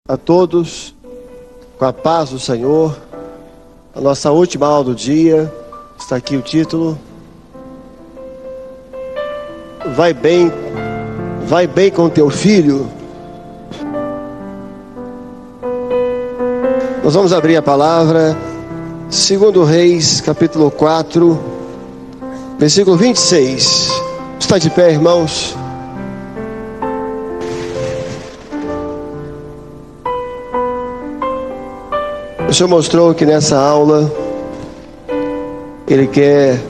A todos, com a paz do Senhor. A nossa última aula do dia, está aqui o título: vai bem com teu filho. Nós vamos abrir a palavra, 2 Reis, capítulo 4, versículo 26. Está de pé, irmãos? O Senhor mostrou que nessa aula Ele quer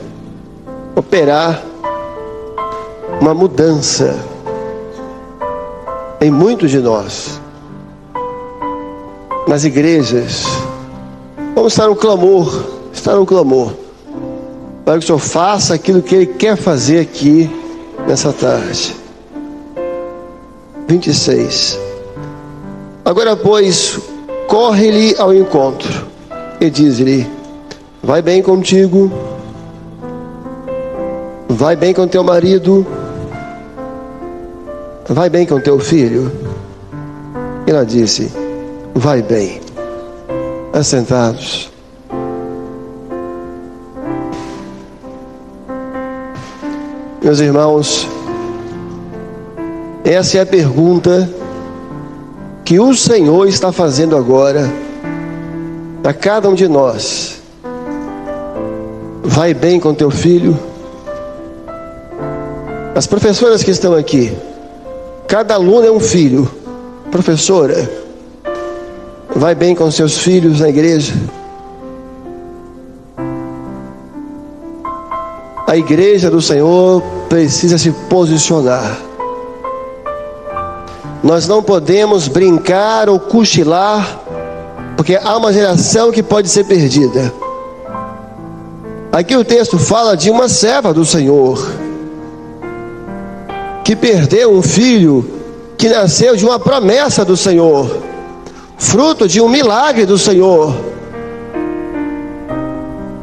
operar uma mudança em muitos de nós, nas igrejas. Vamos estar no clamor, para que o Senhor faça aquilo que Ele quer fazer aqui nessa tarde. 26. Agora, pois, corre-lhe ao encontro e diz-lhe: vai bem contigo, vai bem com teu marido, vai bem com teu filho. E ela disse: vai bem. Assentados. Meus irmãos, essa é a pergunta que o Senhor está fazendo agora para cada um de nós. Vai bem com teu filho? As professoras que estão aqui, cada aluno é um filho. Professora, vai bem com seus filhos na igreja? A igreja do Senhor precisa se posicionar. Nós não podemos brincar ou cochilar, porque há uma geração que pode ser perdida. Aqui o texto fala de uma serva do Senhor, que perdeu um filho que nasceu de uma promessa do Senhor, fruto de um milagre do Senhor.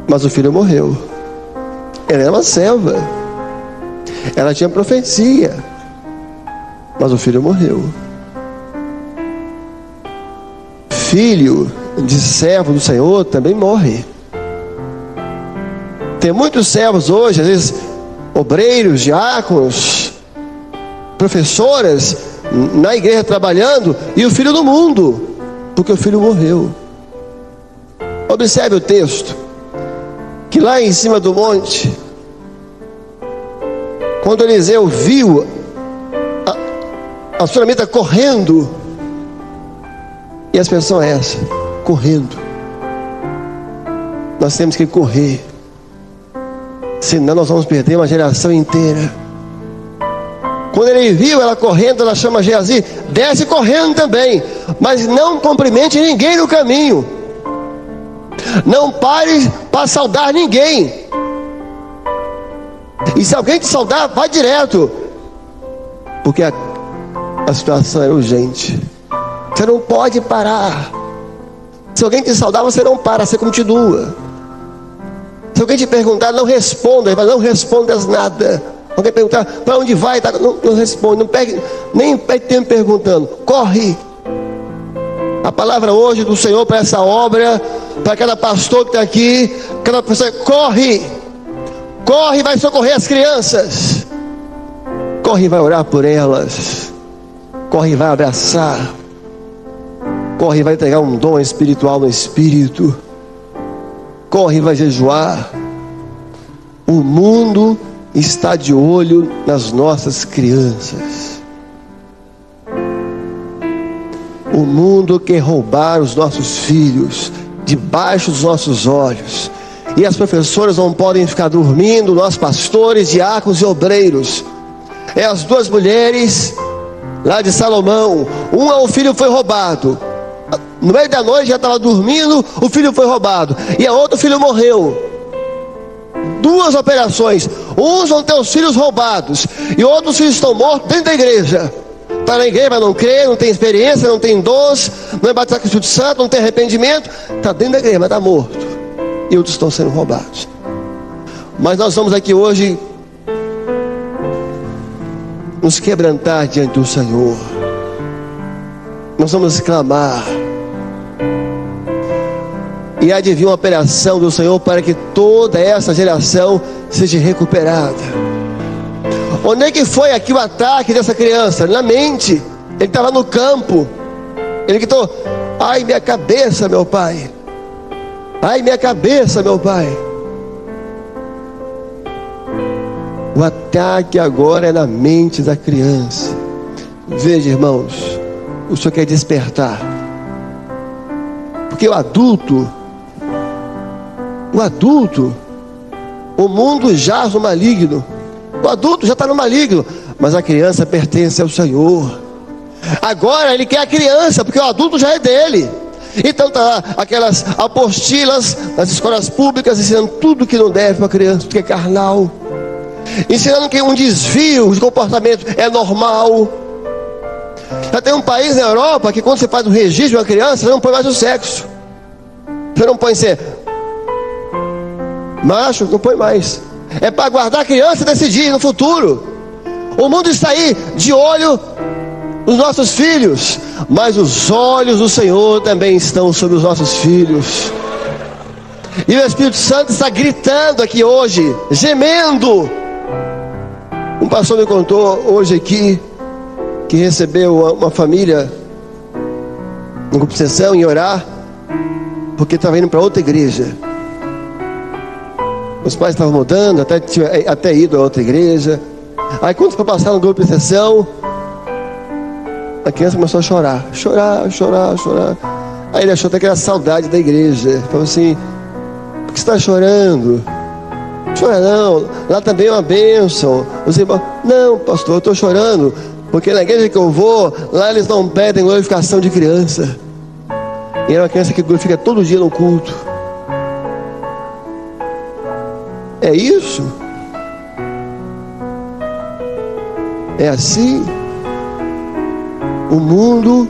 Mas o filho morreu. Ela era uma serva, ela tinha profecia, mas o filho morreu. Filho de servo do Senhor também morre. Tem muitos servos hoje, às vezes obreiros, diáconos, professoras na igreja trabalhando, e o filho do mundo, porque o filho morreu. Observe o texto, que lá em cima do monte, quando Eliseu viu a sunamita correndo, e a expressão é essa: correndo. Nós temos que correr, senão nós vamos perder uma geração inteira. Quando ele viu ela correndo, ela chama Geazi: desce correndo também, mas não cumprimente ninguém no caminho, não pare para saudar ninguém, e se alguém te saudar, vai direto, porque a situação era urgente. Você não pode parar. Se alguém te saudar, você não para, você continua. Se alguém te perguntar, não responda. Ele fala: não respondas nada. Alguém perguntar para onde vai, não responde, não pegue, nem perde tempo perguntando. Corre. A palavra hoje do Senhor para essa obra, para cada pastor que está aqui, cada pessoa: corre. Corre, vai socorrer as crianças. Corre, vai orar por elas. Corre, vai abraçar. Corre, vai entregar um dom espiritual no Espírito. Corre, vai jejuar. O mundo está de olho nas nossas crianças. O mundo quer roubar os nossos filhos debaixo dos nossos olhos. E as professoras não podem ficar dormindo, nós pastores, diáconos e obreiros. É as duas mulheres lá de Salomão. O filho foi roubado. No meio da noite já estava dormindo, o filho foi roubado. E a outro filho morreu. Duas operações. Uns vão ter os filhos roubados, e outros filhos estão mortos dentro da igreja. Está na igreja, mas não crê, não tem experiência, não tem dons, não é batizado com o Espírito Santo, não tem arrependimento. Está dentro da igreja, mas está morto. E outros estão sendo roubados. Mas nós vamos aqui hoje nos quebrantar diante do Senhor. nós vamos clamar. E há de vir uma operação do Senhor para que toda essa geração seja recuperada. Onde é que foi aqui o ataque dessa criança? Na mente. Ele estava no campo. Ele gritou: ai, minha cabeça, meu pai. Ai, minha cabeça, meu pai. O ataque agora é na mente da criança. Veja, irmãos, o Senhor quer despertar. Porque o adulto, o mundo jaz no maligno. O adulto já está no maligno, mas a criança pertence ao Senhor. Agora ele quer a criança, porque o adulto já é dele. Então está aquelas apostilas nas escolas públicas ensinando tudo que não deve para a criança, porque é carnal, ensinando que um desvio de comportamento é normal. Já tem um país na Europa que quando você faz o registro de uma criança, você não põe mais o sexo. Você não põe ser macho, não põe mais. É para guardar a criança e decidir no futuro. O mundo está aí de olho nos nossos filhos, mas os olhos do Senhor também estão sobre os nossos filhos. E o Espírito Santo está gritando aqui hoje, gemendo. Um pastor me contou hoje aqui que recebeu uma família no grupo de sessão em orar, porque estava indo para outra igreja. Os pais estavam mudando, até ido a outra igreja. Aí quando foi passar no grupo de sessão, a criança começou a chorar. Aí ele achou até que era saudade da igreja. Falou assim: por que você está chorando? Chora não, lá também é uma bênção. Os irmãos: não, pastor, eu estou chorando porque na igreja que eu vou, lá eles não pedem glorificação de criança. E era uma criança que glorifica todo dia no culto. É isso? É assim? O mundo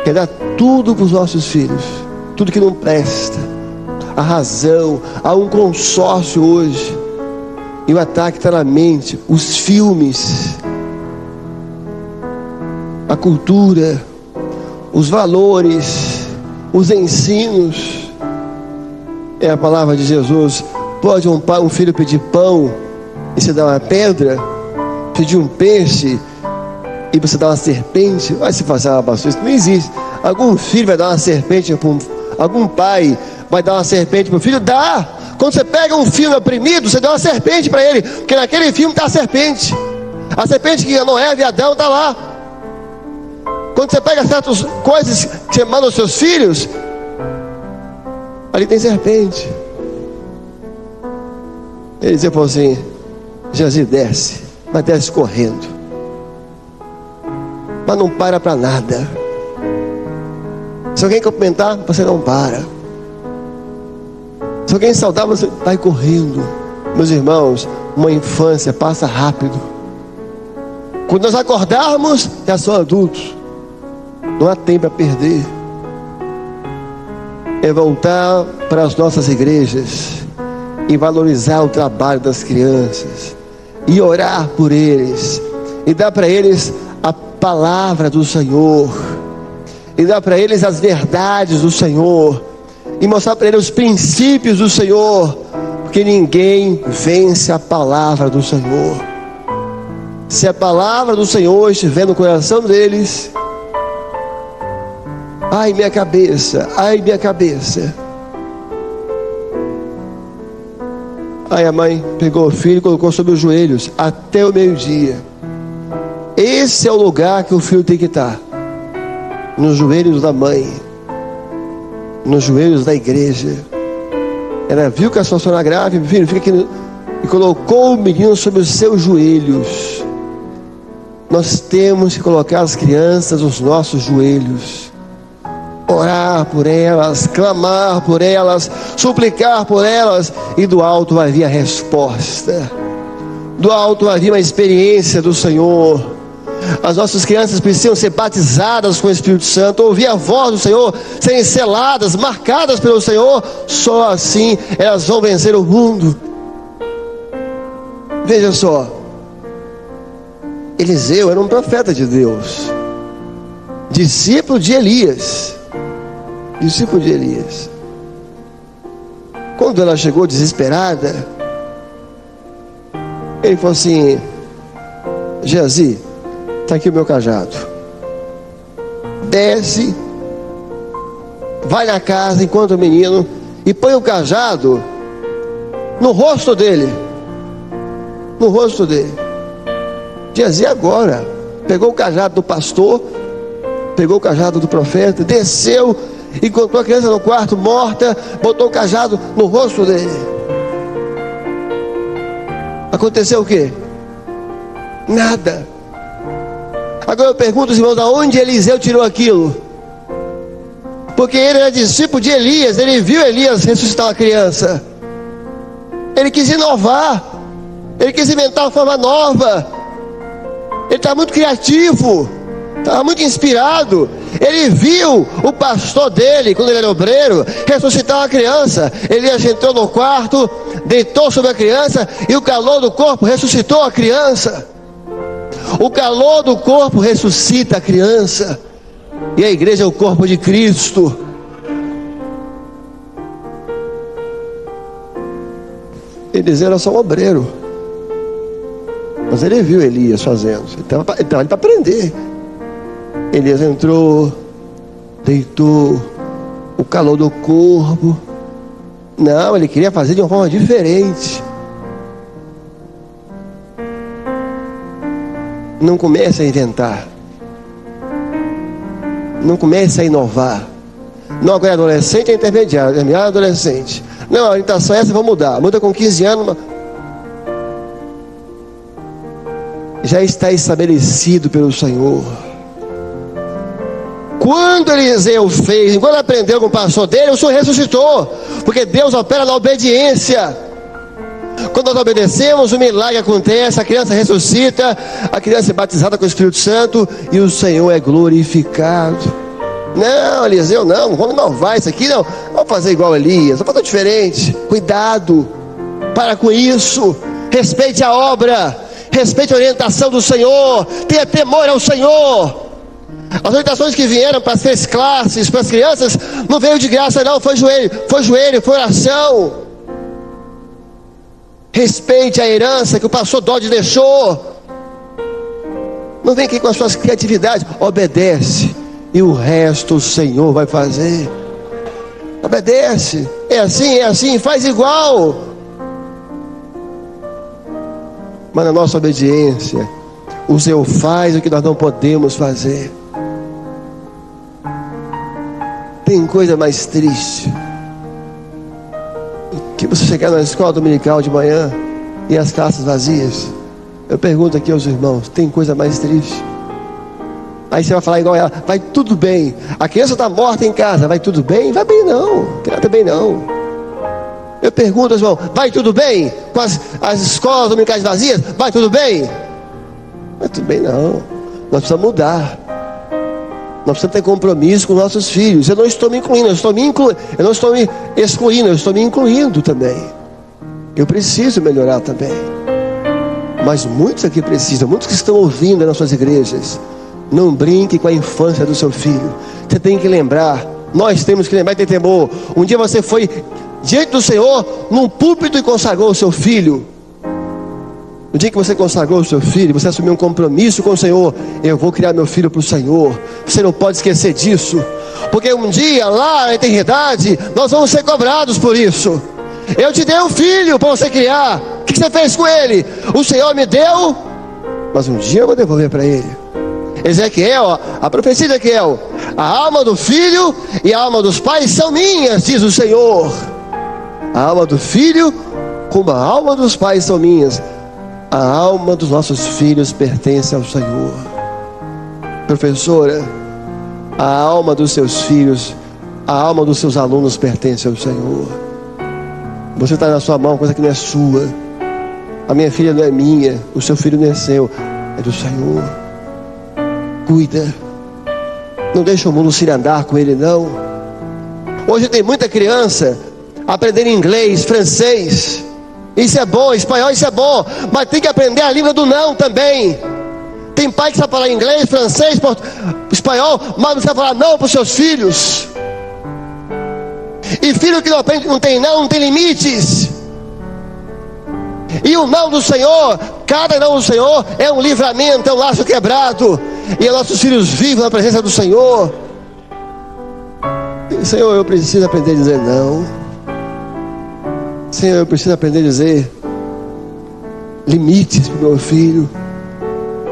quer dar tudo para os nossos filhos, tudo que não presta. A razão, há um consórcio hoje, e o ataque está na mente. Os filmes, a cultura, os valores, os ensinos. É a palavra de Jesus. Pode um filho pedir pão e você dá uma pedra? Pedir um peixe e você dá uma serpente? Vai se fazer uma basura, isso não existe. Algum filho vai dar uma serpente para algum pai vai dar uma serpente para o filho? Dá. Quando você pega um filme oprimido, você dá uma serpente para ele, porque naquele filme está a serpente que não é Adão, está lá. Quando você pega certas coisas que você manda aos seus filhos, ali tem serpente. Ele dizia assim: Jesus desce, mas desce correndo, mas não para nada. Se alguém cumprimentar, você não para. Se alguém saudar, você vai correndo. Meus irmãos, uma infância passa rápido. Quando nós acordarmos, já são adultos. Não há tempo a perder. É voltar para as nossas igrejas e valorizar o trabalho das crianças, e orar por eles, e dar para eles a palavra do Senhor, e dar para eles as verdades do Senhor, e mostrar para eles os princípios do Senhor, porque ninguém vence a palavra do Senhor. Se a palavra do Senhor estiver no coração deles, ai minha cabeça, ai minha cabeça. Aí a mãe pegou o filho e colocou sobre os joelhos até o meio-dia. Esse é o lugar que o filho tem que estar, nos joelhos da mãe, nos joelhos da igreja. Ela viu que a situação era grave: filho, fica aqui, e colocou o menino sobre os seus joelhos. Nós temos que colocar as crianças nos nossos joelhos, orar por elas, clamar por elas, suplicar por elas, e do alto vai vir a resposta. Do alto vai vir uma experiência do Senhor. As nossas crianças precisam ser batizadas com o Espírito Santo, ouvir a voz do Senhor, serem seladas, marcadas pelo Senhor. Só assim elas vão vencer o mundo. Veja só, Eliseu era um profeta de Deus. discípulo de Elias. Discípulo de Elias. Quando ela chegou desesperada, ele falou assim: Geazi, está aqui o meu cajado. Desce, vai na casa, encontra o menino e põe o cajado no rosto dele. No rosto dele. Geazi agora pegou o cajado do pastor, pegou o cajado do profeta, desceu, encontrou a criança no quarto morta, botou o cajado no rosto dele. Aconteceu o quê? Nada. Agora eu pergunto aos irmãos, aonde Eliseu tirou aquilo? Porque ele era discípulo de Elias, ele viu Elias ressuscitar uma criança. Ele quis inovar, ele quis inventar uma forma nova. Ele está muito criativo, estava muito inspirado. Ele viu o pastor dele, quando ele era obreiro, ressuscitar uma criança. Elias entrou no quarto, deitou sobre a criança, e o calor do corpo ressuscitou a criança. O calor do corpo ressuscita a criança. E a igreja é o corpo de Cristo. Eliseu era só um obreiro, mas ele viu Elias fazendo. Ele estava ali para aprender. Elias entrou, deitou, o calor do corpo. Não, ele queria fazer de uma forma diferente. Não comece a inventar. Não comece a inovar. Não, agora é adolescente, é intermediário, é adolescente. Não, a orientação é essa, vou mudar. Muda com 15 anos. Já está estabelecido pelo Senhor. Quando Eliseu fez, quando aprendeu com o pastor dele, o Senhor ressuscitou. Porque Deus opera na obediência. Quando nós obedecemos, o milagre acontece, a criança ressuscita, a criança é batizada com o Espírito Santo e o Senhor é glorificado. Não, Eliseu, não vamos inovar isso aqui, não. Vamos fazer igual Elias, vamos fazer diferente. Cuidado, para com isso. Respeite a obra, respeite a orientação do Senhor, tenha temor ao Senhor. As orientações que vieram para as 3 classes, para as crianças, não veio de graça, não. Foi joelho, foi oração. Respeite a herança que o pastor Dodge deixou. Não vem aqui com as suas criatividades. Obedece, e o resto o Senhor vai fazer. Obedece. É assim, faz igual. Mas na nossa obediência, o Senhor faz o que nós não podemos fazer. Tem coisa mais triste que você chegar na escola dominical de manhã e as classes vazias. Eu pergunto aqui aos irmãos, tem coisa mais triste? Aí você vai falar igual ela, vai tudo bem. A criança está morta em casa, vai tudo bem? Vai bem não, trata bem não. Eu pergunto aos irmãos, vai tudo bem? Com as escolas dominicais vazias, vai tudo bem? Vai tudo bem não. Nós precisamos mudar. Nós precisamos ter compromisso com nossos filhos. Eu não estou me incluindo, eu não estou me excluindo, eu estou me incluindo também. Eu preciso melhorar também. Mas muitos aqui precisam, muitos que estão ouvindo nas suas igrejas. Não brinque com a infância do seu filho. Você tem que lembrar, nós temos que lembrar e ter temor. Um dia você foi diante do Senhor, num púlpito, e consagrou o seu filho. No dia que você consagrou o seu filho, você assumiu um compromisso com o Senhor. Eu vou criar meu filho para o Senhor. Você não pode esquecer disso, porque um dia lá na eternidade nós vamos ser cobrados por isso. Eu te dei um filho para você criar. O que você fez com ele? O Senhor me deu, mas um dia eu vou devolver para ele. Ezequiel, a profecia de Ezequiel: a alma do filho e a alma dos pais são minhas, diz o Senhor. A alma do filho como a alma dos pais são minhas. A alma dos nossos filhos pertence ao Senhor. Professora, a alma dos seus filhos, a alma dos seus alunos pertence ao Senhor. Você está na sua mão, coisa que não é sua. A minha filha não é minha, o seu filho não é seu, é do Senhor. Cuida, não deixa o mundo se andar com ele não. Hoje tem muita criança aprendendo inglês, francês. Isso é bom, espanhol, isso é bom, mas tem que aprender a língua do não também. Tem pai que sabe falar inglês, francês, espanhol, mas não sabe falar não para os seus filhos. E filho que não aprende, não tem limites. E o não do Senhor, cada não do Senhor é um livramento, é um laço quebrado. E os nossos filhos vivem na presença do Senhor. Senhor, eu preciso aprender a dizer não. Senhor, eu preciso aprender a dizer limites para o meu filho.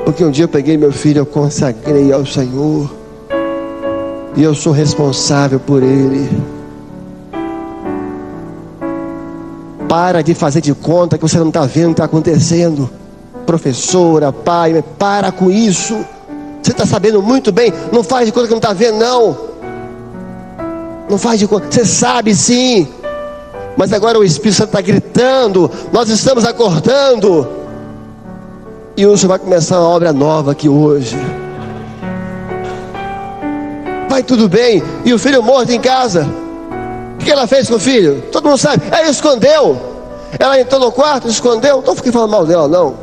Porque um dia eu peguei meu filho, eu consagrei ao Senhor. E eu sou responsável por ele. Para de fazer de conta que você não está vendo o que está acontecendo. Professora, pai, para com isso. Você está sabendo muito bem. Não faz de conta que não está vendo, não. Não faz de conta. Você sabe sim. Mas agora o Espírito Santo está gritando. Nós estamos acordando. E o Senhor vai começar uma obra nova aqui hoje. Vai tudo bem. E o filho morto em casa. O que ela fez com o filho? Todo mundo sabe. Ela escondeu. Ela entrou no quarto, escondeu. Não fiquei falando mal dela, não.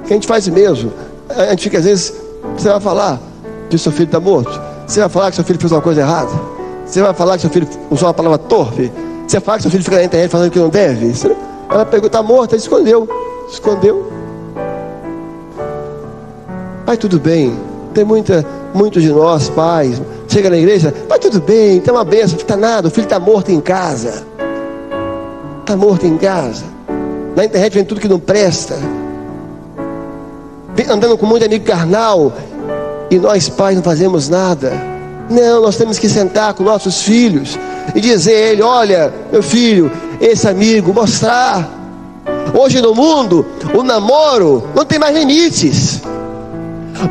Que a gente faz mesmo. A gente fica, às vezes, você vai falar que o seu filho está morto. Você vai falar que seu filho fez uma coisa errada. Você vai falar que seu filho usou uma palavra torpe. Você vai falar que seu filho fica na internet falando que não deve. Ela pegou, está morta, escondeu. Escondeu. Vai tudo bem. Tem muitos de nós, pais, chega na igreja, vai tudo bem, tem uma bênção, não está nada, o filho está morto em casa. Está morto em casa. Na internet vem tudo que não presta. Andando com muito amigo carnal. E nós pais não fazemos nada. Não, nós temos que sentar com nossos filhos e dizer a ele: olha, meu filho, esse amigo, mostrar. Hoje no mundo, o namoro não tem mais limites.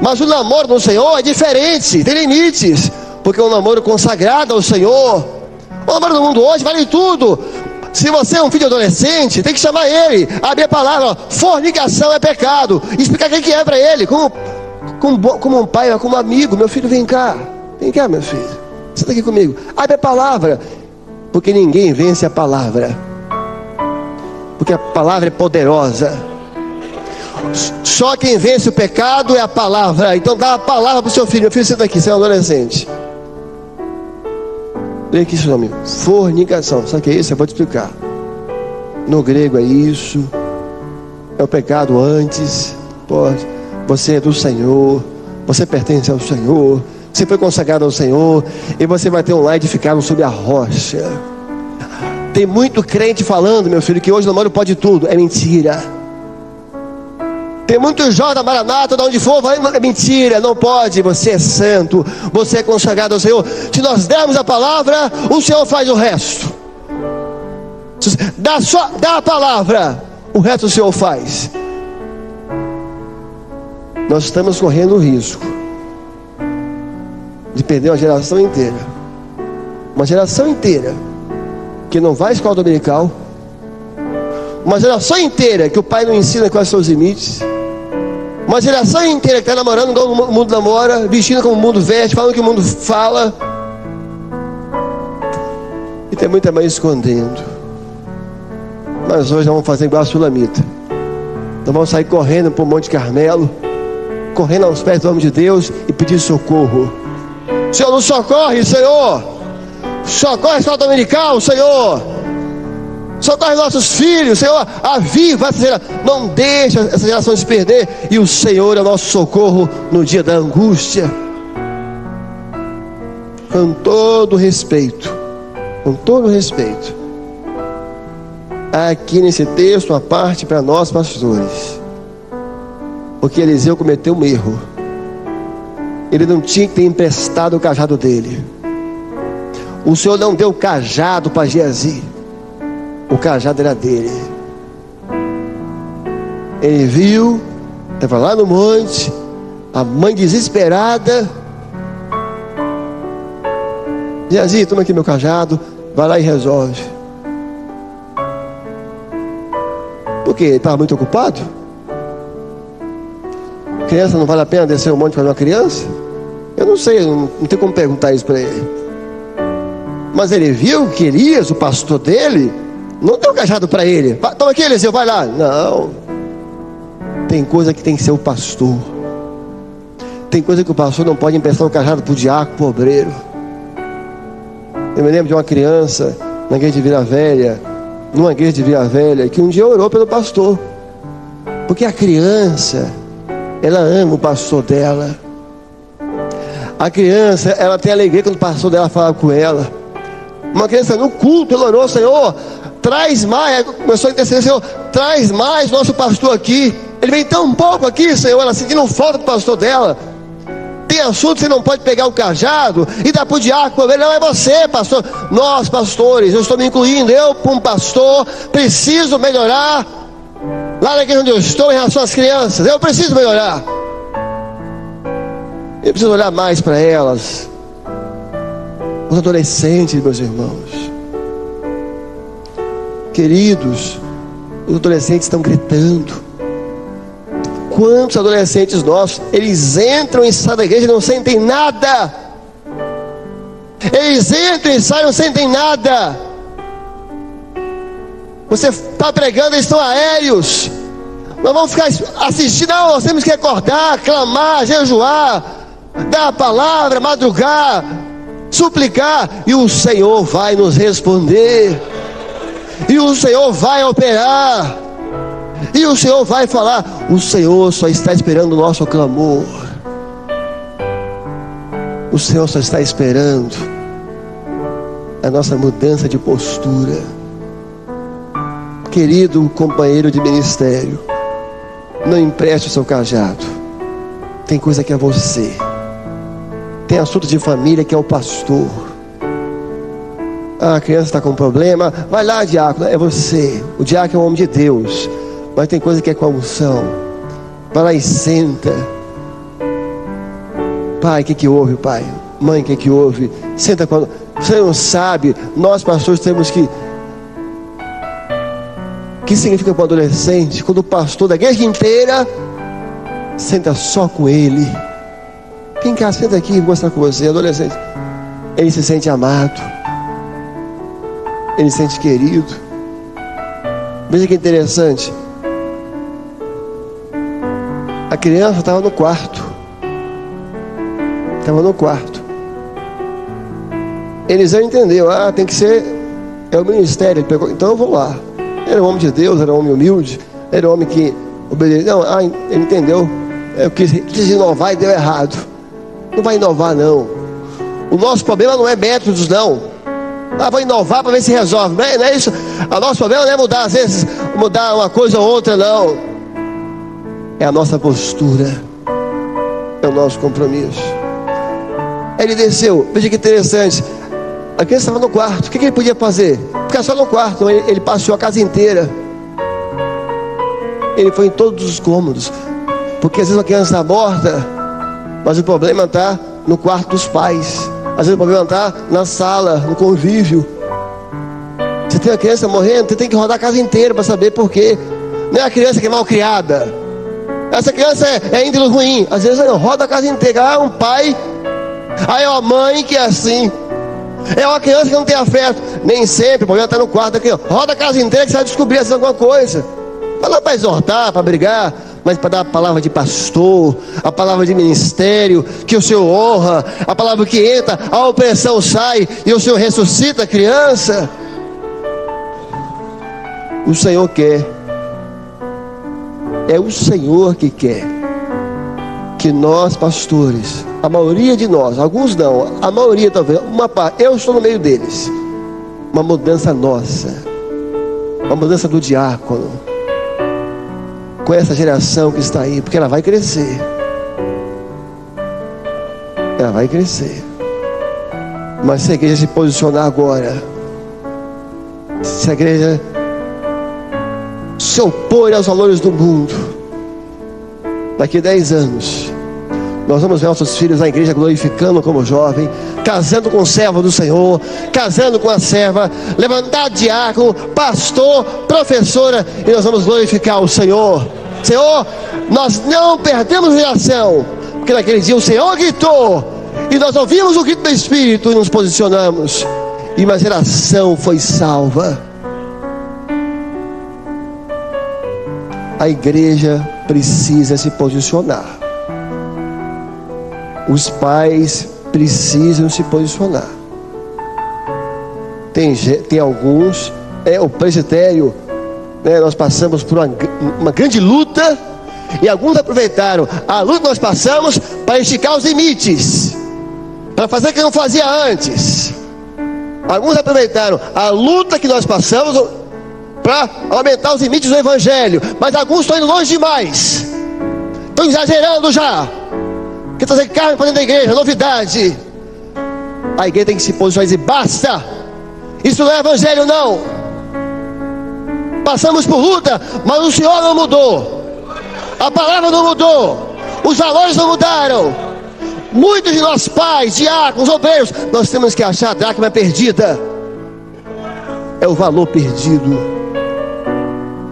Mas o namoro do Senhor é diferente, tem limites. Porque é um namoro consagrado ao Senhor. O namoro do mundo hoje vale tudo. Se você é um filho adolescente, tem que chamar ele, abrir a palavra, ó, fornicação é pecado. Explicar o que é para ele, como um pai, como um amigo. Meu filho, vem cá, meu filho, senta aqui comigo, abre a palavra. Porque ninguém vence a palavra. Porque a palavra é poderosa. Só quem vence o pecado é a palavra. Então dá a palavra para o seu filho. Meu filho, senta aqui, você é um adolescente. Leia aqui seu nome. Fornicação. Sabe o que é isso? Eu vou te explicar. No grego é isso. É o pecado antes. Pode. Você é do Senhor. Você pertence ao Senhor. Você foi consagrado ao Senhor. E você vai ter um lar edificado sobre a rocha. Tem muito crente falando, meu filho, que hoje o namoro pode tudo. É mentira. Tem muitos jovens da Maranata, de onde for, é mentira, não pode. Você é santo, você é consagrado ao Senhor. Se nós dermos a palavra, o Senhor faz o resto. Dá a palavra, o resto o Senhor faz. Nós estamos correndo o risco de perder uma geração inteira. Uma geração inteira que não vai à escola dominical. Uma geração inteira que o pai não ensina quais são os limites. Uma geração inteira que está namorando igual o mundo namora, vestindo como o mundo veste, falando que o mundo fala. E tem muita mãe escondendo. Mas hoje nós vamos fazer igual a Sulamita. Nós vamos sair correndo para o Monte Carmelo, correndo aos pés do homem de Deus e pedir socorro. Senhor, nos socorre, Senhor. Socorre a escola dominical, Senhor. Socorre nossos filhos, Senhor. Aviva essa geração. Não deixa essa geração se perder. E o Senhor é o nosso socorro no dia da angústia. Com todo respeito. Com todo respeito. Aqui nesse texto, uma parte para nós pastores. Porque Eliseu cometeu um erro. Ele não tinha que ter emprestado o cajado dele. O Senhor não deu o cajado para Geazi. O cajado era dele. Ele viu, estava lá no monte, a mãe desesperada. Geazi, toma aqui meu cajado, vai lá e resolve. Por quê? Ele estava muito ocupado? Criança, não vale a pena descer um monte para uma criança? Eu não sei, não tem como perguntar isso para ele. Mas ele viu que Elias, o pastor dele, não deu cajado para ele. Toma aqui, Eliseu, vai lá. Não. Tem coisa que tem que ser o pastor. Tem coisa que o pastor não pode emprestar um cajado para o diácono, para o obreiro. Eu me lembro de uma criança na igreja de Vila Velha, numa igreja de Vila Velha, que um dia orou pelo pastor, porque a criança, ela ama o pastor dela. A criança, ela tem alegria quando o pastor dela fala com ela. Uma criança no culto, ela orou: Senhor, traz mais. Começou a interceder: Senhor, traz mais nosso pastor aqui. Ele vem tão pouco aqui, Senhor. Ela sentindo falta do pastor dela. Tem assunto que você não pode pegar o cajado e dar para o diácono. Não é você, pastor. Nós, pastores, eu estou me incluindo. Eu, como pastor, preciso melhorar lá na igreja onde eu estou em relação às crianças. Eu preciso melhorar. Eu preciso olhar mais para elas. Os adolescentes, meus irmãos, queridos, os adolescentes estão gritando. Quantos adolescentes nossos, eles entram e saem da igreja e não sentem nada. Eles entram e saem e não sentem nada. Você está pregando, eles estão aéreos. Nós vamos ficar assistindo. Não, nós temos que acordar, clamar, jejuar, dar a palavra, madrugar, suplicar, e o Senhor vai nos responder, e o Senhor vai operar, e o Senhor vai falar. O Senhor só está esperando o nosso clamor. O Senhor só está esperando a nossa mudança de postura. Querido companheiro de ministério, não empreste o seu cajado. Tem coisa que é você. Tem assunto de família que é o pastor. A criança está com um problema, vai lá, diácono. É você. O diácono é um homem de Deus, mas tem coisa que é com a unção. Vai lá e senta. Pai, o que houve, pai? Mãe, o que houve? Senta quando você não sabe. Nós, pastores, temos que... O que significa para o adolescente? Quando o pastor da igreja inteira senta só com ele. Vem cá, senta aqui, vou mostrar com você. Adolescente, ele se sente amado, ele se sente querido. Veja que interessante. A criança estava no quarto. Eliseu entendeu: tem que ser, é o ministério. Ele pegou, então eu vou lá. Era um homem de Deus, era um homem humilde, era um homem que obedeceu. Não, ele entendeu. Eu quis inovar e deu errado. Não vai inovar, não. O nosso problema não é métodos, não. Vou inovar para ver se resolve. Não é isso. O nosso problema não é mudar, às vezes, mudar uma coisa ou outra, não. É a nossa postura, é o nosso compromisso. Ele desceu. Veja que interessante. A criança estava no quarto. O que ele podia fazer? Ficar só no quarto. Ele passeou a casa inteira. Ele foi em todos os cômodos. Porque às vezes a criança está morta, mas o problema está no quarto dos pais. Às vezes o problema está na sala, no convívio. Você tem uma criança morrendo, você tem que rodar a casa inteira para saber por quê. Não é a criança que é mal criada. Essa criança é índole ruim. Às vezes roda a casa inteira. Um pai, aí é uma mãe que é assim. É uma criança que não tem afeto. Nem sempre, o problema está no quarto aqui. Roda a casa inteira que você vai descobrir assim, alguma coisa. Fala para exortar, para brigar, mas para dar a palavra de pastor, a palavra de ministério, que o Senhor honra, a palavra que entra, a opressão sai e o Senhor ressuscita a criança. O Senhor quer. É o Senhor que quer que nós, pastores, a maioria de nós, alguns não, a maioria talvez, uma parte, eu estou no meio deles, uma mudança nossa, uma mudança do diácono, com essa geração que está aí, porque ela vai crescer. Ela vai crescer. Mas se a igreja se posicionar agora, se a igreja se opor aos valores do mundo, daqui a 10 anos, nós vamos ver nossos filhos na igreja glorificando como jovem, casando com o servo do Senhor, casando com a serva, levantar diácono, pastor, professora, e nós vamos glorificar o Senhor. Senhor, nós não perdemos geração, porque naquele dia o Senhor gritou, e nós ouvimos o grito do Espírito e nos posicionamos, e uma geração foi salva. A igreja precisa se posicionar. Os pais precisam se posicionar. Tem alguns, o presbitério, nós passamos por uma grande luta, e alguns aproveitaram a luta que nós passamos para esticar os limites, para fazer o que não fazia antes. Alguns aproveitaram a luta que nós passamos para aumentar os limites do evangelho, mas alguns estão indo longe demais, estão exagerando já, quer trazer carne para dentro da igreja, novidade. A igreja tem que se posicionar e dizer: basta, isso não é evangelho não. Passamos por luta, mas o Senhor não mudou, a palavra não mudou, os valores não mudaram. Muitos de nós pais, diáconos, obreiros, nós temos que achar a dracma perdida, é o valor perdido.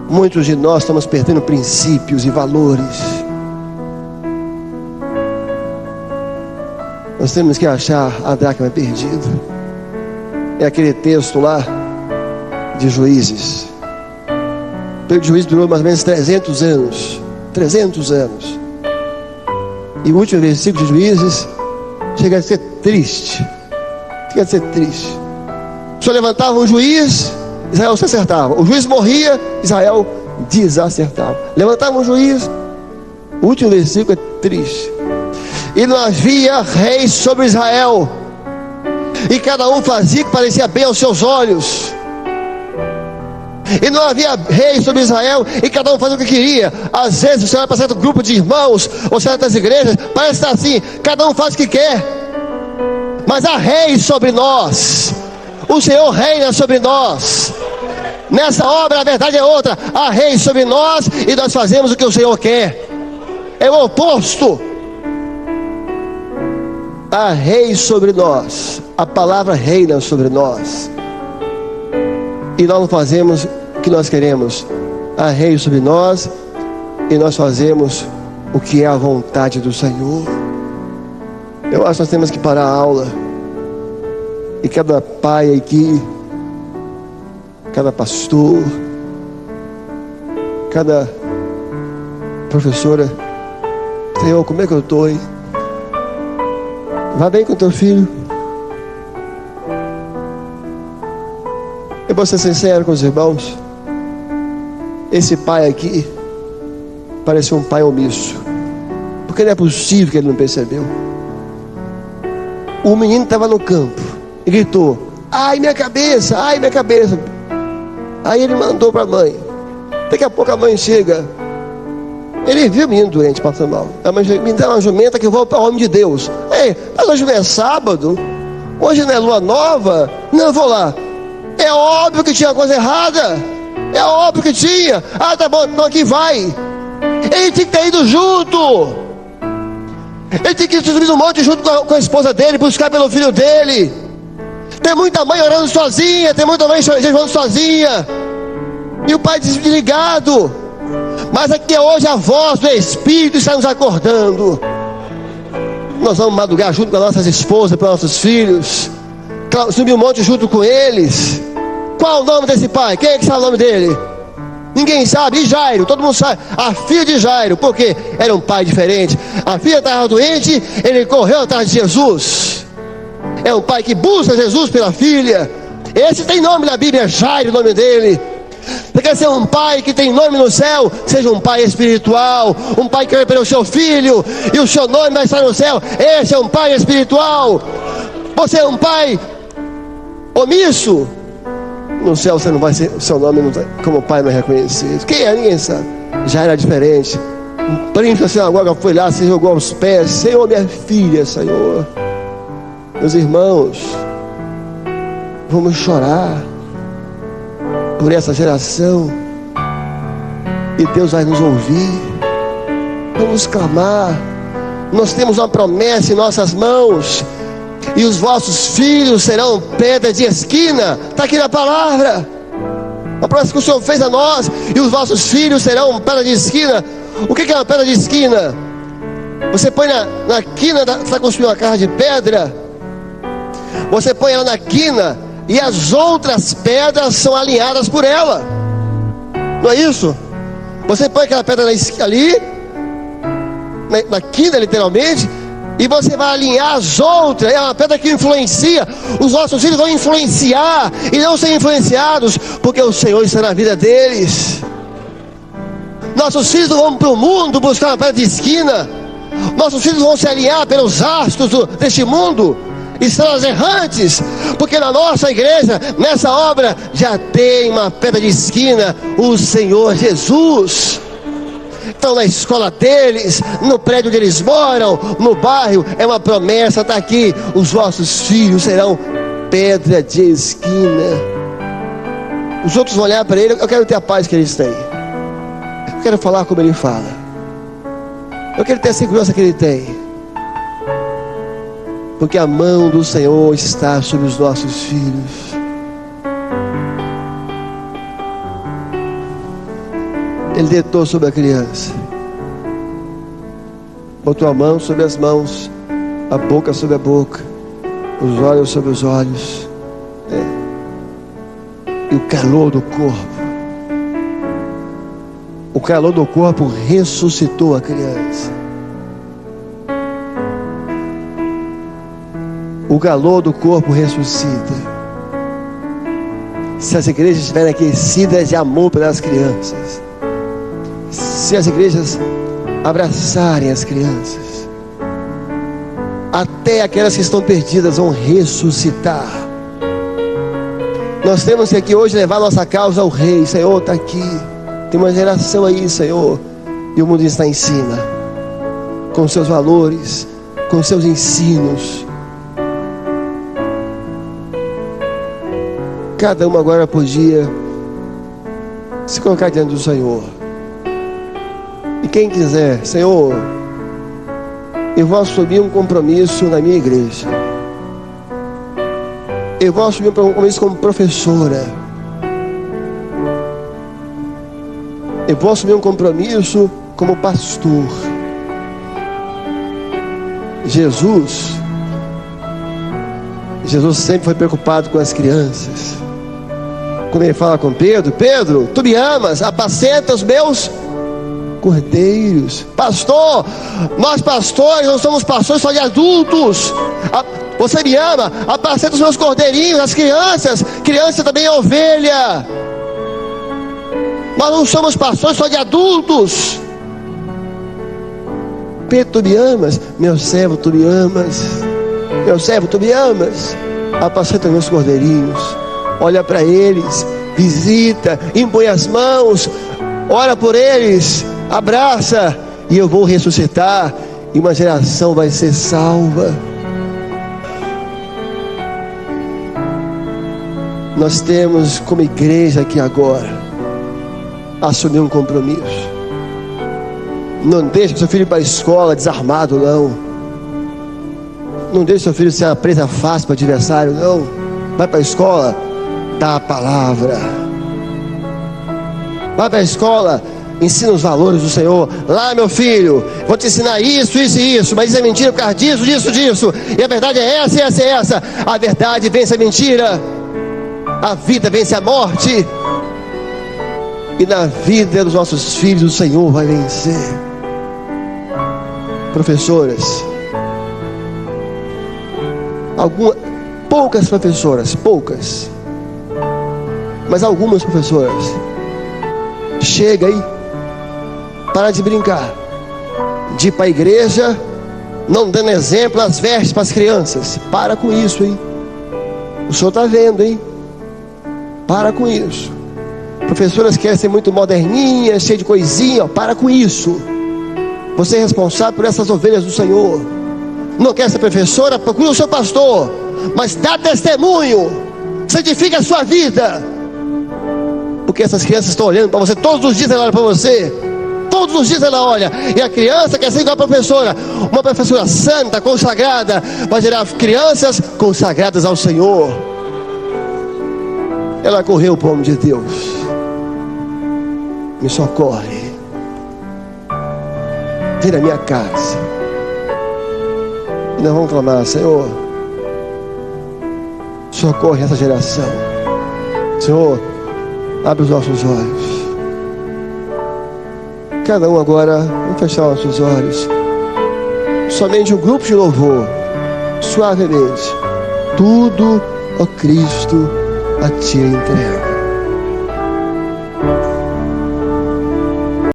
Muitos de nós estamos perdendo princípios e valores. Nós temos que achar a dracma perdida. É aquele texto lá de Juízes. O período de Juízes durou mais ou menos 300 anos. 300 anos. E o último versículo de Juízes chega a ser triste. Chega a ser triste. Só levantava um juiz, Israel se acertava. O juiz morria, Israel desacertava. Levantava um juiz. O último versículo é triste. E não havia rei sobre Israel, e cada um fazia o que parecia bem aos seus olhos. E não havia rei sobre Israel, e cada um fazia o que queria. Às vezes você vai para certo grupo de irmãos, ou certas igrejas, parece estar assim: cada um faz o que quer. Mas há rei sobre nós, o Senhor reina sobre nós. Nessa obra a verdade é outra: há rei sobre nós, e nós fazemos o que o Senhor quer. É o oposto. Há rei sobre nós, a palavra reina sobre nós, e nós não fazemos o que nós queremos. Há rei sobre nós, e nós fazemos o que é a vontade do Senhor. Eu acho que nós temos que parar a aula, e cada pai aqui, cada pastor, cada professora: Senhor, como é que eu estou, hein? Vá bem com teu filho. Eu vou ser sincero com os irmãos. Esse pai aqui parece um pai omisso, porque não é possível que ele não percebeu. O menino estava no campo e gritou: ai minha cabeça, ai minha cabeça. Aí ele mandou para a mãe. Daqui a pouco a mãe chega. Ele viu o menino doente, passando mal. A mãe chega: me dá uma jumenta que eu vou para o homem de Deus. Ei, mas hoje não é sábado, hoje não é lua nova. Não, eu vou lá. É óbvio que tinha coisa errada, é óbvio que tinha. Ah, tá bom, então aqui vai. Ele tinha que ter ido junto. Ele tinha que ir subir um monte junto com a esposa dele, buscar pelo filho dele. Tem muita mãe orando sozinha, tem muita mãe jejuando sozinha, e o pai desligado. Mas aqui hoje a voz do Espírito está nos acordando. Nós vamos madrugar junto com as nossas esposas, com os nossos filhos, subir um monte junto com eles. Qual o nome desse pai? Quem é que sabe o nome dele? Ninguém sabe. E Jairo, todo mundo sabe. A filha de Jairo, porque era um pai diferente. A filha estava doente, ele correu atrás de Jesus. É um pai que busca Jesus pela filha. Esse tem nome na Bíblia, Jairo, o nome dele. Você quer ser um pai que tem nome no céu? Seja um pai espiritual, um pai que vai pelo seu filho, e o seu nome vai estar no céu. Esse é um pai espiritual. Você é um pai omisso, no céu você não vai ser, seu nome não vai, como pai não é reconhecido. Quem é? Ninguém sabe. Já era diferente. Um príncipe assim agora foi lá, se jogou aos pés: Senhor, minha filha, Senhor. Meus irmãos, vamos chorar por essa geração, e Deus vai nos ouvir. Vamos clamar. Nós temos uma promessa em nossas mãos: e os vossos filhos serão pedra de esquina. Está aqui na palavra. A promessa que o Senhor fez a nós: e os vossos filhos serão pedra de esquina. O que é uma pedra de esquina? Você põe na quina, você está construindo uma casa de pedra, você põe ela na quina, e as outras pedras são alinhadas por ela. Não é isso? Você põe aquela pedra ali, na quina literalmente, E você vai alinhar as outras. É uma pedra que influencia. Os nossos filhos vão influenciar e não ser influenciados, porque o Senhor está na vida deles. Nossos filhos não vão para o mundo buscar uma pedra de esquina. Nossos filhos vão se alinhar pelos astros deste mundo, estrelas errantes, porque na nossa igreja, nessa obra, já tem uma pedra de esquina, o Senhor Jesus. Então na escola deles, no prédio onde eles moram, no bairro, é uma promessa, está aqui: os vossos filhos serão pedra de esquina. Os outros vão olhar para ele: eu quero ter a paz que eles têm, eu quero falar como ele fala, eu quero ter a segurança que ele tem, porque a mão do Senhor está sobre os nossos filhos. Ele deitou sobre a criança, botou a mão sobre as mãos, a boca sobre a boca, os olhos sobre os olhos, e o calor do corpo ressuscitou a criança. O calor do corpo ressuscita. Se as igrejas estiverem aquecidas de amor pelas crianças, se as igrejas abraçarem as crianças, até aquelas que estão perdidas vão ressuscitar. Nós temos que aqui hoje levar nossa causa ao Rei. Senhor, está aqui, tem uma geração aí, Senhor, e o mundo está em cima, com seus valores, com seus ensinos. Cada um agora podia se colocar diante do Senhor. E quem quiser: Senhor, eu vou assumir um compromisso na minha igreja, eu vou assumir um compromisso como professora, eu vou assumir um compromisso como pastor. Jesus sempre foi preocupado com as crianças. Quando ele fala com Pedro: Pedro, tu me amas, apacenta os meus cordeiros. Pastor, nós pastores não somos pastores só de adultos. Você me ama, apacenta os meus cordeirinhos, as crianças. Criança também é ovelha. Nós não somos pastores só de adultos. Pedro, tu me amas? Meu servo, tu me amas. Meu servo, tu me amas. Apacenta meus cordeirinhos. Olha para eles, visita, impõe as mãos, ora por eles, abraça, e eu vou ressuscitar, e uma geração vai ser salva. Nós temos como igreja aqui agora assumir um compromisso. Não deixe seu filho ir para a escola desarmado, não. Não deixe seu filho ser uma presa fácil para o adversário, não. Vai para a escola, dá a palavra. Vai para a escola, ensina os valores do Senhor. Lá, meu filho, vou te ensinar isso, isso e isso, mas isso é mentira por causa disso. E a verdade é essa. A verdade vence a mentira, a vida vence a morte, e na vida dos nossos filhos o Senhor vai vencer. Professoras, poucas professoras, mas algumas professoras, chega aí, para de brincar, de ir para a igreja não dando exemplo às vestes para as crianças. Para com isso, hein? O senhor está vendo, hein? Para com isso. Professoras querem ser muito moderninhas, cheia de coisinha, para com isso. Você é responsável por essas ovelhas do Senhor. Não quer ser professora? Procure o seu pastor, mas dá testemunho, santifica a sua vida, porque essas crianças estão olhando para você todos os dias. Ela olha para você, todos os dias ela olha, e a criança quer ser igual a professora. Uma professora santa, consagrada, vai gerar crianças consagradas ao Senhor. Ela correu para o homem de Deus: me socorre, vem na minha casa. E nós vamos clamar: Senhor, socorre essa geração. Senhor, abre os nossos olhos. Cada um agora, vamos fechar nossos olhos. somente um grupo de louvor, suavemente: tudo, ó Cristo, a ti entrego.